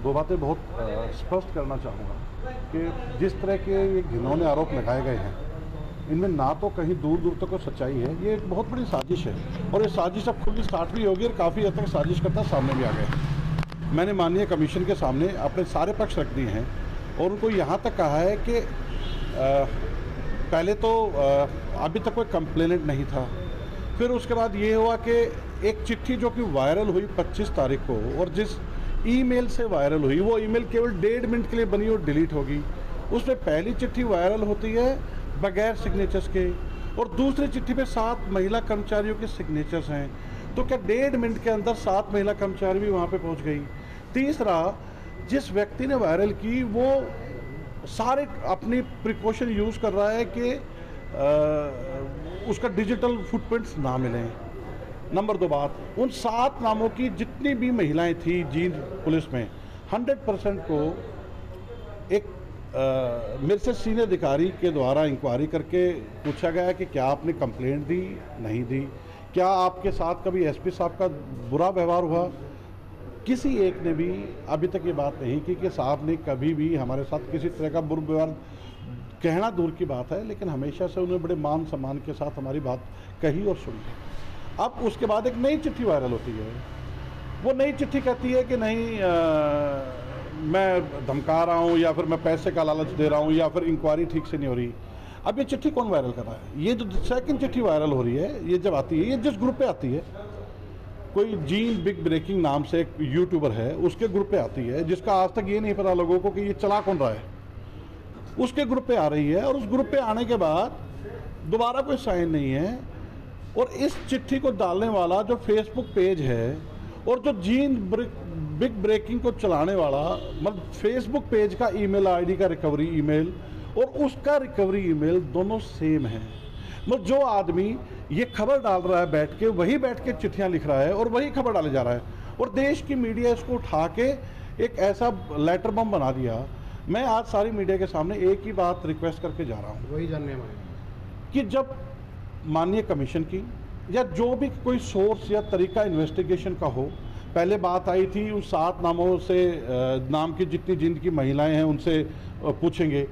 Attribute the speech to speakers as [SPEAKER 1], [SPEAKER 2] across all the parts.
[SPEAKER 1] दो बातें बहुत स्पष्ट करना चाहूँगा कि जिस तरह के ये घिनौने आरोप लगाए गए हैं, इनमें ना तो कहीं दूर दूर तक कोई सच्चाई है। ये एक बहुत बड़ी साजिश है और ये साजिश अब खुद स्टार्ट भी होगी और काफ़ी हद तक साजिश करता सामने भी आ गए। मैंने माननीय कमीशन के सामने अपने सारे पक्ष रख दिए हैं और उनको यहाँ तक कहा है कि पहले तो अभी तक कोई कंप्लेनेंट नहीं था। फिर उसके बाद ये हुआ कि एक चिट्ठी जो कि वायरल हुई 25 तारीख को और जिस ईमेल से वायरल हुई, वो ईमेल केवल 1.5 मिनट के लिए बनी और डिलीट होगी। उसमें पहली चिट्ठी वायरल होती है बगैर सिग्नेचर्स के और दूसरी चिट्ठी पे 7 महिला कर्मचारियों के सिग्नेचर्स हैं। तो क्या 1.5 मिनट के अंदर 7 महिला कर्मचारी भी वहाँ पे पहुँच गई। तीसरा, जिस व्यक्ति ने वायरल की वो सारे अपनी प्रिकॉशन यूज़ कर रहा है कि उसका डिजिटल फुटप्रिंट्स ना मिलें। नंबर 2 बात, उन 7 नामों की जितनी भी महिलाएं थी जींद पुलिस में 100% को एक मेरे से सीनियर अधिकारी के द्वारा इंक्वायरी करके पूछा गया कि क्या आपने कंप्लेंट दी, नहीं दी, क्या आपके साथ कभी एसपी साहब का बुरा व्यवहार हुआ। किसी एक ने भी अभी तक ये बात नहीं की कि साहब ने कभी भी हमारे साथ किसी तरह का बुरा व्यवहार, कहना दूर की बात है, लेकिन हमेशा से उन्हें बड़े मान सम्मान के साथ हमारी बात कही और सुनी है। अब उसके बाद एक नई चिट्ठी वायरल होती है। वो नई चिट्ठी कहती है कि नहीं मैं धमका रहा हूँ या फिर मैं पैसे का लालच दे रहा हूँ या फिर इंक्वायरी ठीक से नहीं हो रही। अब ये चिट्ठी कौन वायरल कर रहा है? ये जो सेकंड चिट्ठी वायरल हो रही है, ये जब आती है, ये जिस ग्रुप पे आती है, कोई जीन बिग ब्रेकिंग नाम से एक यूट्यूबर है, उसके ग्रुप पे आती है, जिसका आज तक ये नहीं पता लोगों को कि ये चला कौन रहा है। उसके ग्रुप पे आ रही है और उस ग्रुप पे आने के बाद दोबारा कोई साइन नहीं है और इस चिट्ठी को डालने वाला जो फेसबुक पेज है और जो जीन बिग ब्रेकिंग को चलाने वाला, मतलब फेसबुक पेज का ईमेल आईडी का रिकवरी ईमेल और उसका रिकवरी ईमेल दोनों सेम है। मतलब जो आदमी ये खबर डाल रहा है बैठ के, वही बैठ के चिट्ठियां लिख रहा है और वही खबर डाले जा रहा है और देश की मीडिया इसको उठा के एक ऐसा लेटर बम बना दिया। मैं आज सारी मीडिया के सामने एक ही बात रिक्वेस्ट करके जा रहा हूँ,
[SPEAKER 2] वही जानने में
[SPEAKER 1] कि जब माननीय कमीशन की या जो भी कोई सोर्स या तरीका इन्वेस्टिगेशन का हो, पहले बात आई थी उन 7 नामों से, नाम की जितनी जींद की महिलाएं हैं उनसे पूछेंगे।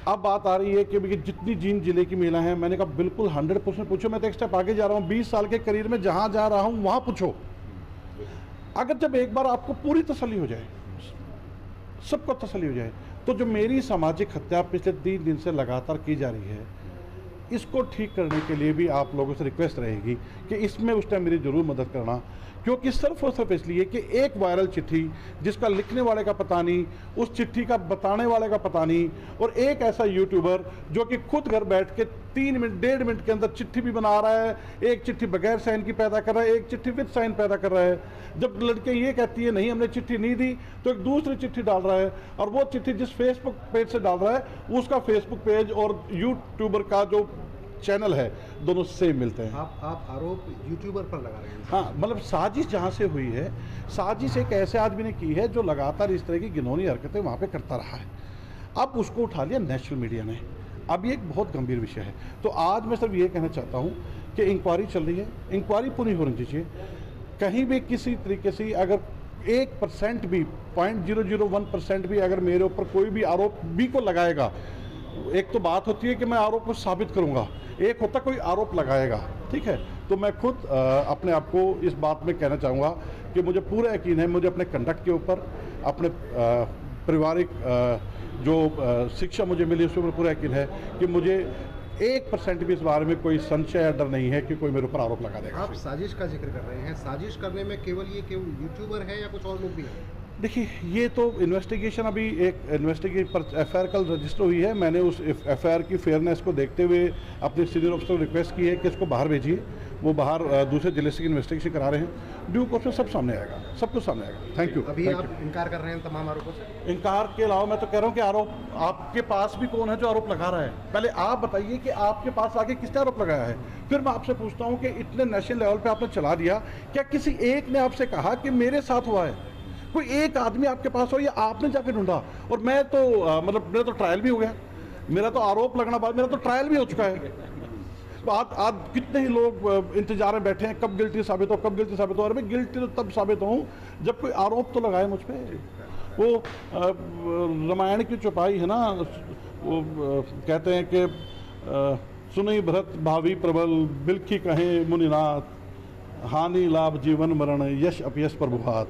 [SPEAKER 1] अब बात आ रही है कि जितनी जींद जिले की महिलाएं हैं, मैंने कहा बिल्कुल 100% पूछो। मैं तो एक स्टेप आगे जा रहा हूँ, 20 साल के करियर में जहाँ जा रहा हूँ वहाँ पूछो। अगर जब एक बार आपको पूरी तसल्ली हो जाए, सबको तसल्ली हो जाए, तो जो मेरी सामाजिक हत्या पिछले 3 दिन से लगातार की जा रही है, इसको ठीक करने के लिए भी आप लोगों से रिक्वेस्ट रहेगी कि इसमें उस टाइम मेरी ज़रूर मदद करना। क्योंकि सिर्फ और सिर्फ इसलिए कि एक वायरल चिट्ठी जिसका लिखने वाले का पता नहीं, उस चिट्ठी का बताने वाले का पता नहीं, और एक ऐसा यूट्यूबर जो कि खुद घर बैठ के 3 मिनट 1.5 मिनट के अंदर चिट्ठी भी बना रहा है, एक चिट्ठी बगैर साइन की पैदा कर रहा है, एक चिट्ठी विद साइन पैदा कर रहा है। जब लड़के ये कहती है नहीं हमने चिट्ठी नहीं दी, तो एक दूसरी चिट्ठी डाल रहा है और वो चिट्ठी जिस फेसबुक पेज से डाल रहा है उसका फेसबुक पेज और यूट्यूबर का जो चैनल है दोनों सेम मिलते हैं।
[SPEAKER 2] आप आरोप यूट्यूबर पर लगा रहे हैं?
[SPEAKER 1] हाँ, मतलब साजिश जहाँ से हुई है, साजिश एक ऐसे आदमी ने की है जो लगातार इस तरह की घिनौनी हरकतें वहाँ पे करता रहा है। अब उसको उठा लिया नेशनल मीडिया ने। अब ये एक बहुत गंभीर विषय है। तो आज मैं सिर्फ ये कहना चाहता हूँ कि इंक्वायरी चल रही है, इंक्वायरी पूरी होनी चाहिए। कहीं भी किसी तरीके से अगर 1% भी, 0.001% भी अगर मेरे ऊपर कोई भी आरोप भी को लगाएगा, एक तो बात होती है कि मैं आरोप को साबित करूंगा, एक होता कोई आरोप लगाएगा, ठीक है। तो मैं खुद अपने आप को इस बात में कहना चाहूँगा कि मुझे पूरा यकीन है, मुझे अपने कंडक्ट के ऊपर, अपने पारिवारिक जो शिक्षा मुझे मिली उसके ऊपर पूरा यकीन है कि मुझे 1% भी इस बारे में कोई संशय या डर नहीं है कि कोई मेरे ऊपर आरोप लगा देगा।
[SPEAKER 2] आप साजिश का जिक्र कर रहे हैं, साजिश करने में केवल यूट्यूबर है या कुछ और लोग भी हैं?
[SPEAKER 1] देखिए, ये तो इन्वेस्टिगेशन, अभी एक इन्वेस्टिगेशन पर एफआईआर कल रजिस्टर हुई है। मैंने उस एफआईआर की फेयरनेस को देखते हुए अपने सीनियर ऑफिसर को रिक्वेस्ट की है कि इसको बाहर भेजिए। वो बाहर दूसरे जिले से इन्वेस्टिगेशन करा रहे हैं। ड्यू कोर्स में सब सामने आएगा, सब कुछ सामने आएगा। Thank you.
[SPEAKER 2] अभी आप इनकार कर रहे हैं तमाम आरोपों से?
[SPEAKER 1] इनकार के अलावा मैं तो कह रहा हूँ कि आरोप आपके पास भी कौन है जो आरोप लगा रहा है। पहले आप बताइए कि आपके पास आके किसने आरोप लगाया है, फिर मैं आपसे पूछता हूँ कि इतने नेशनल लेवल पे आपने चला दिया, क्या किसी एक ने आपसे कहा कि मेरे साथ हुआ है? कोई एक आदमी आपके पास हो या आपने जाके ढूंढा? और मैं तो मतलब मेरा तो ट्रायल भी हो गया, मेरा तो आरोप लगना बाद मेरा तो ट्रायल भी हो चुका है। आज कितने ही लोग इंतजार में बैठे हैं कब गिल्टी साबित हो, कब गिल्टी साबित हो। अरे भाई गिल्टी तो तब साबित हूँ जब कोई आरोप तो लगाए मुझ पे। वो रामायण की चौपाई है ना, वो कहते हैं कि सुनई भरत भावी प्रबल बिलखी कहें मुनिनाथ, हानि लाभ जीवन मरण यश अपयश प्रभुहात।